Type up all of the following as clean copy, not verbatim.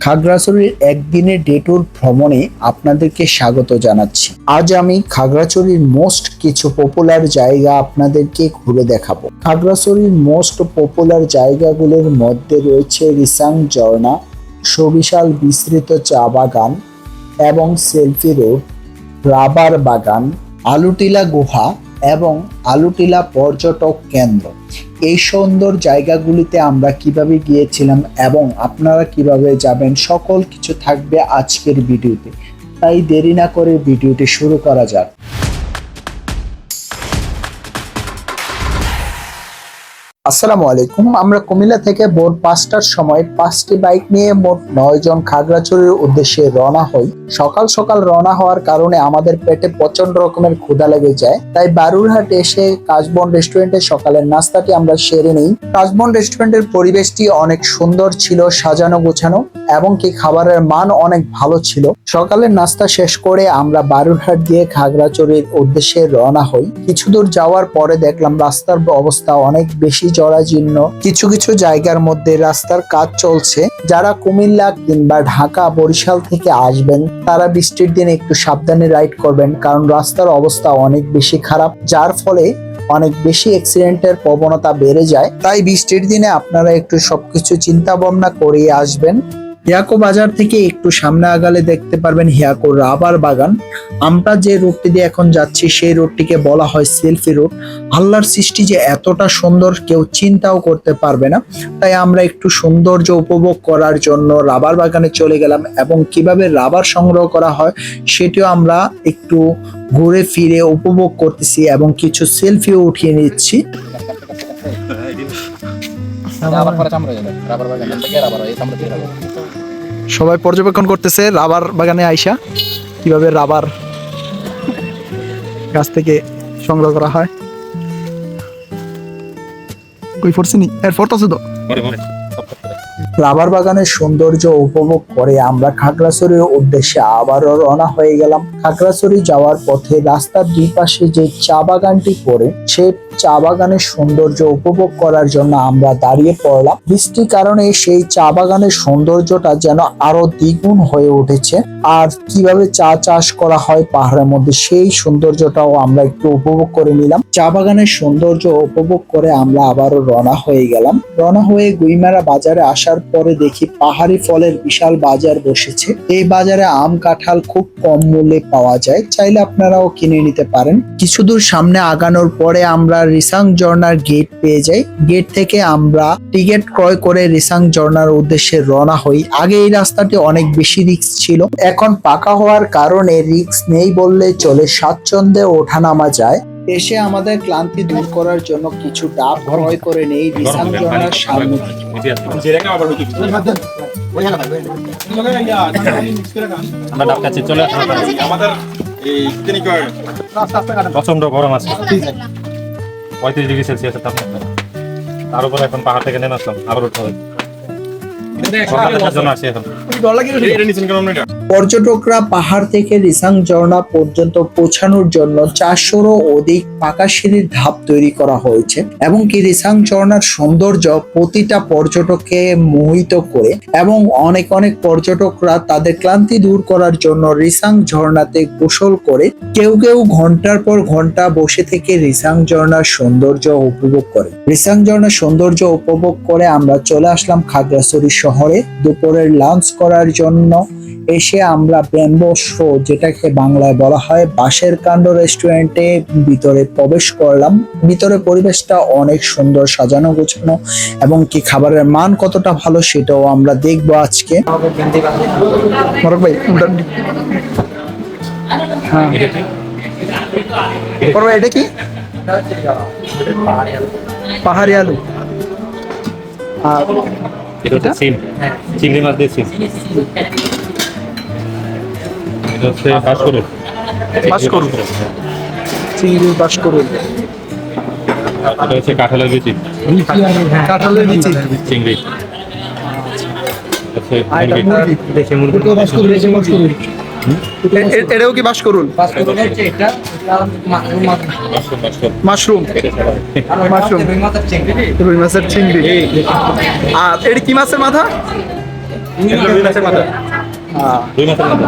খাগড়াছড়ির একদিনের day tour ভ্রমণে আপনাদেরকে স্বাগত জানাচ্ছি। আজ আমি খাগড়াছড়ির মোস্ট কিছু পপুলার জায়গা আপনাদেরকে ঘুরে দেখাবো। খাগড়াছড়ির মোস্ট পপুলার জায়গাগুলোর মধ্যে রয়েছে রিসাং ঝর্ণা, সুবিশাল বিস্তৃত চা বাগান এবং সেলফি রোড, রাবার বাগান, আলুটিলা গুহা এবং আলুটিলা পর্যটক কেন্দ্র। এই সুন্দর জায়গাগুলিতে আমরা কিভাবে গিয়েছিলাম এবং আপনারা কিভাবে যাবেন সকল কিছু থাকবে আজকের ভিডিওতে। তাই দেরি না করে ভিডিওটি শুরু করা যাক। আসসালামু আলাইকুম। আমরা কুমিল্লা থেকে ভোর 5টার সময় 5টি বাইক নিয়ে মোট 9 জন খাগড়াছড়ির উদ্দেশ্যে রওনা হই। সকাল সকাল রওনা হওয়ার কারণে আমাদের পেটে প্রচন্ড রকমের ক্ষুধা লেগে যায়, তাই বারুরহাট এসে কাশবন রেস্টুরেন্টে সকালের নাস্তাটি আমরা সেরে নিই। কাশবন রেস্টুরেন্টের পরিবেশটি অনেক সুন্দর ছিল, সাজানো গোছানো এবং কি খাবারের মান অনেক ভালো ছিল। সকালের নাস্তা শেষ করে আমরা বারুরহাট দিয়ে খাগড়াছড়ির উদ্দেশ্যে রওনা হই। কিছু দূর যাওয়ার পরে দেখলাম রাস্তার অবস্থা অনেক বেশি জরাজীর্ণ। কিছু কিছু জায়গার মধ্যে রাস্তার কাজ চলছে। যারা কুমিল্লা কিংবা ঢাকা, বরিশাল থেকে আসবেন তারা বৃষ্টির দিনে একটু সাবধানে রাইড করবেন, কারণ রাস্তার অবস্থা অনেক বেশি খারাপ, যার ফলে অনেক বেশি অ্যাক্সিডেন্টের প্রবণতা বেড়ে যায়। তাই বৃষ্টির দিনে আপনারা একটু সবকিছু চিন্তা ভাবনা করে আসবেন। হিয়াকো বাজার থেকে একটু সামনে আগালে দেখতে পারবেন হিয়াকো রাবার বাগান। আমরা যে রোডটি দিয়ে এখন যাচ্ছি সেই রোডটিকে বলা হয় সেলফি রোড। আল্লাহর সৃষ্টি যে এতটা সুন্দর কেউ চিন্তাও করতে পারবে না। তাই আমরা একটু সৌন্দর্য উপভোগ করার জন্য রাবার বাগানে চলে গেলাম এবং কিভাবে রাবার সংগ্রহ করা হয় সেটিও আমরা একটু ঘুরে ফিরে উপভোগ করতেছি এবং কিছু সেলফিও উঠিয়ে নিচ্ছি। সবাই পর্যবেক্ষণ করতেছে রাবার বাগানে আইসা কিভাবে রাবার গাছ থেকে সংগ্রহ করা হয়। কই ফোরছিনি এর ফটো আছে তো। রাবার বাগানের সৌন্দর্য উপভোগ করে আমরা খাগড়াছড়ির উদ্দেশ্যে আবারও রওনা হয়ে গেলাম। খাগড়াছড়ি যাওয়ার পথে রাস্তার দুই পাশে যে চা বাগানটি পড়ে সেই চা বাগানের সৌন্দর্য উপভোগ করার জন্য আমরা দাঁড়িয়ে পড়লাম। বৃষ্টির কারণে সেই চা বাগানের সৌন্দর্যটা যেন আরো দ্বিগুণ হয়ে উঠেছে। আর কিভাবে চা চাষ করা হয় পাহাড়ের মধ্যে সেই সৌন্দর্যটাও আমরা একটু উপভোগ করে নিলাম। চা বাগানের সৌন্দর্য উপভোগ করে আমরা আবারও রওনা হয়ে গেলাম। রওনা হয়ে গুইমারা বাজারে আসার পরে দেখি পাহাড়ি ফলের বিশাল বাজার বসেছে। এই বাজারে আম, কাঁঠাল খুব কম মূল্যে পাওয়া যায়, চাইলে আপনারাও কিনে নিতে পারেন। কিছু দূর সামনে আগানোর পরে আমরা রিসাং ঝর্ণার গেট পেয়ে যাই। গেট থেকে আমরা টিকিট ক্রয় করে রিসাং ঝর্ণার উদ্দেশ্যে রওনা হই। আগে এই রাস্তাটি অনেক বেশি রিস্ক ছিল, এখন পাকা হওয়ার কারণে রিস্ক নেই বললে চলে, স্বাচ্ছন্দ্যে ওঠানামা যায়। এসে আমাদের ক্লান্তি দূর করার জন্য কিছু ডাব ক্রয় করে নেই রিসাং ঝর্ণার সামনে থেকে। প্রচন্ড গরম আছে, 35°C তাপমাত্রা। তার উপরে এখন পাহাড় থেকে নেমে আসলাম, আবার উঠতে হবে। পর্যটকরা পাহাড় থেকে রিসাং ঝর্ণা পর্যন্ত পৌঁছানোর জন্য 400-রও অধিক পাকা সিঁড়ির ধাপ তৈরি করা হয়েছে এবং কি রিসাং ঝর্ণার সৌন্দর্য প্রতিটা পর্যটককে মোহিত করে এবং অনেক অনেক পর্যটকরা তাদের ক্লান্তি দূর করার জন্য রিসাং ঝর্ণাতে গোসল করে, কেউ কেউ ঘন্টার পর ঘন্টা বসে থেকে রিসাং ঝর্ণার সৌন্দর্য উপভোগ করে। রিসাং ঝর্ণার সৌন্দর্য উপভোগ করে আমরা চলে আসলাম খাগড়াছড়ি শহরে দুপুরের লাঞ্চ করার জন্য। এসে আমরা ব্যাম্বো শো, যেটাকে বাংলায় বলা হয় বাঁশের কাণ্ড রেস্টুরেন্টে ভিতরে প্রবেশ করলাম। ভিতরে পরিবেশটা অনেক সুন্দর, সাজানো গোছানো এবং কি খাবারের মান কতটা ভালো সেটাও আমরা দেখবো আজকে। এটা কি পাহাড়ি আলু, আর এটা সিম, চিংড়ি মাছ দিয়ে সিম। এটা হচ্ছে বাঁশকরুল, চিংড়ি বাঁশকরুল। এটা হচ্ছে কাঁঠালের বিচি, চিংড়ি। এটাও কি বাঁশকরুল? মাশরুম, রুই মাছের চিংড়ি। আর এটা কি মাছের মাথা? এগুলো 2 মাসের মাথা, 2 মাসের মাথা।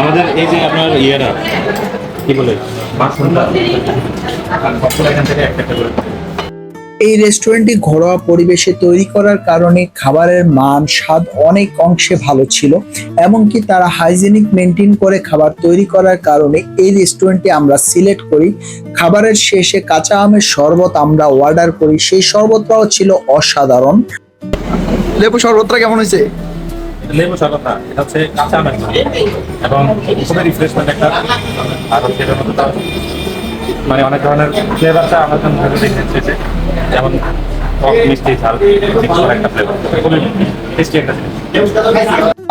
আমাদের এই যে আপনার ইয়েরা কি বলে মাশরুমটা এখান থেকে একটা করে এই রেস্টুরেন্টটি ঘরোয়া পরিবেশে তৈরি করার কারণে খাবারের মান স্বাদ অনেক অংশে ভালো ছিল। এমনকি তারা হাইজেনিক মেনটেন করে খাবার তৈরি করার কারণে এই রেস্টুরেন্টটি আমরা সিলেক্ট করি। খাবারের শেষে কাঁচা আমের শরবত আমরা অর্ডার করি, সেই শরবতটাও ছিল অসাধারণ। লেবু শরবতটা কেমন হয়েছে? লেবু শরবত না, এটা হচ্ছে কাঁচা আমের শরবত এবং খুবই রিফ্রেশমেন্ট একটা। আর হচ্ছে এটার মধ্যে তার মানে অনেক ধরনের ফ্লেভারটা আমার জন্য ভেবে দেখেছে, যেমন টক মিষ্টি ঝাল মিক্স করা একটা ফ্লেভার, খুবই টেস্টি একটা জিনিস।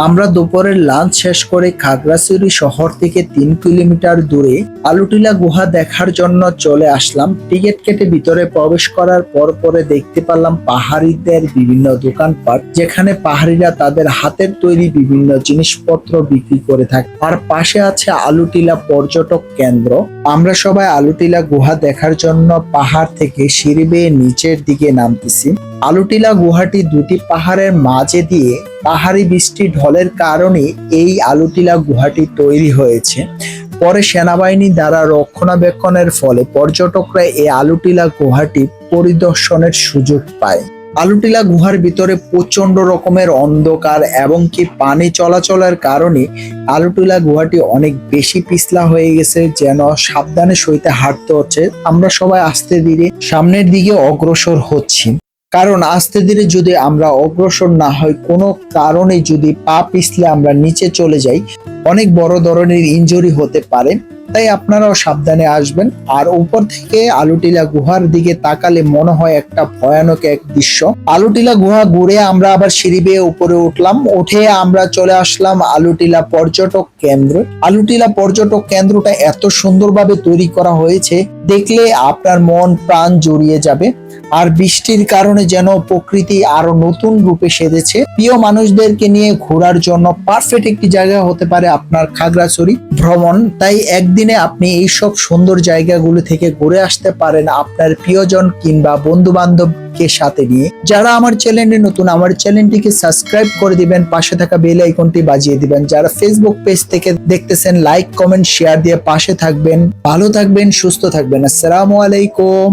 আমরা দুপুরের লাঞ্চ শেষ করে খাগড়াছড়ি শহর থেকে 3 কিলোমিটার দূরে আলুটিলা গুহা দেখার জন্য চলে আসলাম। টিকিট কেটে ভিতরে প্রবেশ করার পরে দেখতে পেলাম পাহাড়িদের বিভিন্ন দোকানপাট, যেখানে পাহাড়িরা তাদের হাতের তৈরি বিভিন্ন জিনিসপত্র বিক্রি করে থাকে। আর পাশে আছে আলুটিলা পর্যটক কেন্দ্র। আমরা সবাই আলুটিলা গুহা দেখার জন্য পাহাড় থেকে সিঁড়ি বেয়ে নিচের দিকে নামতেছি। আলুটিলা গুহাটি দুটি পাহাড়ের মাঝে দিয়ে পাহাড়ি বৃষ্টি ঢলের কারণে এই আলুটিলা গুহাটি তৈরি হয়েছে। পরে সেনাবাহিনী দ্বারা রক্ষণাবেক্ষণের ফলে পর্যটকরা এই আলুটিলা গুহাটি পরিদর্শনের সুযোগ পায়। আলুটিলা গুহার ভিতরে প্রচন্ড রকমের অন্ধকার এবং কি পানি চলাচলের কারণে আলুটিলা গুহাটি অনেক বেশি পিছলা হয়ে গেছে, যেন সাবধানে সইতে হাঁটতে হচ্ছে। আমরা সবাই আস্তে ধীরে সামনের দিকে অগ্রসর হচ্ছি, কারণ আস্তে ধীরে যদি আমরা অগ্রসর না হই, কোনো কারণে যদি পা পিছলে আমরা নিচে চলে যাই, অনেক বড় ধরনের ইনজুরি হতে পারে। তাই আপনারাও সাবধানে আসবেন। আর উপর থেকে আলুটিলা গুহার দিকে তাকালে মনে হয় একটা ভয়ানক এক দৃশ্য। আলুটিলা গুহা ঘুরে আমরা আবার সিঁড়ি বেয়ে উপরে উঠলাম, উঠে আমরা চলে আসলাম আলুটিলা পর্যটক কেন্দ্র। আলুটিলা পর্যটক কেন্দ্রটা এত সুন্দরভাবে তৈরি করা হয়েছে, দেখলে আপনার মন প্রাণ জুড়িয়ে যাবে। আর বৃষ্টির কারণে যেন প্রকৃতি আরো নতুন রূপে সেজেছে। প্রিয় মানুষদেরকে নিয়ে ঘোরার জন্য পারফেক্ট একটি জায়গা হতে পারে আপনার খাগড়াছড়ি ভ্রমণ। তাই একদিনে আপনি এইসব সুন্দর জায়গাগুলো থেকে ঘুরে আসতে পারেন আপনার প্রিয়জন কিংবা বন্ধু বান্ধবকে সাথে নিয়ে। যারা আমার চ্যানেলে নতুন, আমার চ্যানেলটিকে সাবস্ক্রাইব করে দিবেন, পাশে থাকা বেল আইকনটি বাজিয়ে দিবেন। যারা ফেসবুক পেজ থেকে দেখতেছেন, লাইক কমেন্ট শেয়ার দিয়ে পাশে থাকবেন। ভালো থাকবেন, সুস্থ থাকবেন। আসসালামু আলাইকুম।